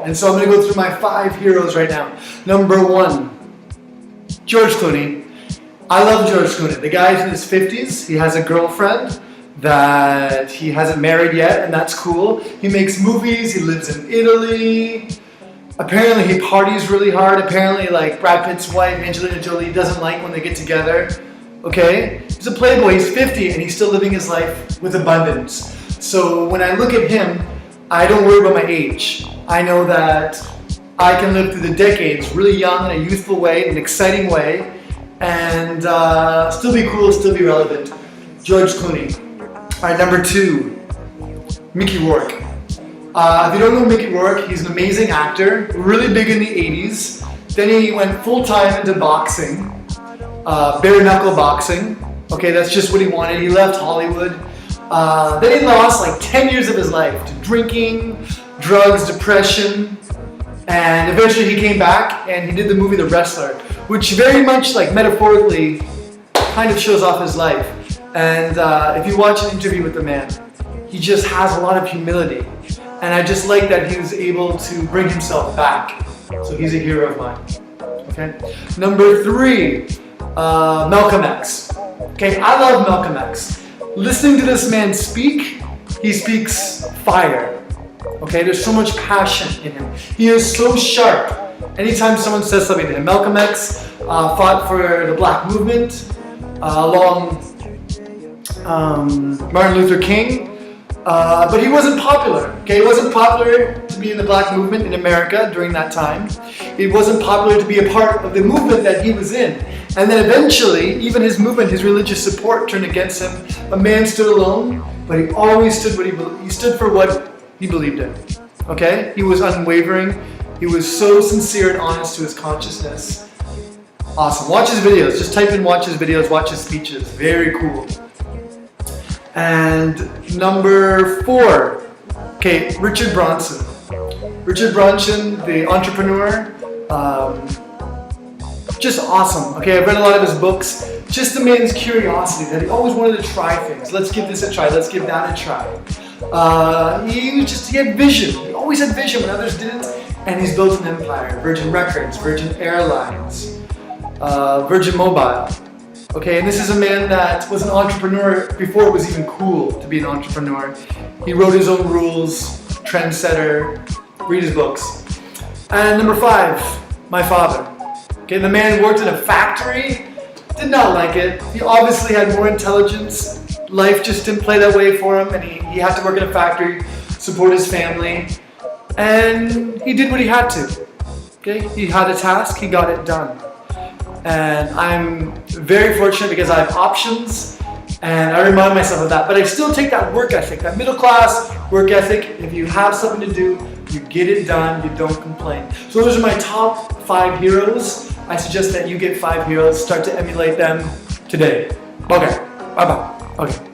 And so I'm going to go through my 5 heroes right now. Number 1, George Clooney. I love George Clooney. The guy's in his 50s. He has a girlfriend that he hasn't married yet, and that's cool. He makes movies. He lives in Italy. Apparently he parties really hard. Apparently, like, Brad Pitt's wife, Angelina Jolie, doesn't like when they get together. Okay? He's a playboy. He's 50 and he's still living his life with abundance. So when I look at him, I don't worry about my age. I know that I can live through the decades really young in a youthful way, in an exciting way, and still be cool, still be relevant. George Clooney. All right, number 2, Mickey Rourke. If you don't know Mickey Rourke, he's an amazing actor, really big in the 80s. Then he went full-time into boxing, bare knuckle boxing. Okay, that's just what he wanted. He left Hollywood. Then he lost like 10 years of his life to drinking, drugs, depression, and eventually he came back and he did the movie The Wrestler, which very much, like, metaphorically kind of shows off his life. And if you watch an interview with the man, he just has a lot of humility. And I just like that he was able to bring himself back. So he's a hero of mine. Okay. Number 3, Malcolm X. Okay, I love Malcolm X. Listening to this man speak, he speaks fire. Okay, there's so much passion in him. He is so sharp. Anytime someone says something to him, Malcolm X fought for the Black movement along Martin Luther King, but he wasn't popular. Okay, it wasn't popular to be in the Black movement in America during that time. It wasn't popular to be a part of the movement that he was in. And then eventually, even his movement, his religious support turned against him. A man stood alone, but he always stood he stood for what he believed in. Okay? He was unwavering. He was so sincere and honest to his consciousness. Awesome. Watch his videos. Just type in watch his videos, watch his speeches. Very cool. And number 4, okay, Richard Branson. Richard Branson, the entrepreneur, just awesome. Okay, I've read a lot of his books. Just the man's curiosity that he always wanted to try things. Let's give this a try. Let's give that a try. He had vision. He always had vision when others didn't, and he's built an empire. Virgin Records, Virgin Airlines, Virgin Mobile. Okay, and this is a man that was an entrepreneur before it was even cool to be an entrepreneur. He wrote his own rules, trendsetter. Read his books. And number 5, my father. Okay, the man worked in a factory, did not like it. He obviously had more intelligence. Life just didn't play that way for him, and he had to work in a factory, support his family, and he did what he had to. Okay, he had a task, he got it done. And I'm very fortunate because I have options, and I remind myself of that. But I still take that work ethic, that middle class work ethic. If you have something to do, you get it done, you don't complain. So those are my top 5 heroes. I suggest that you get 5 heroes, start to emulate them today. Okay, bye-bye. Okay.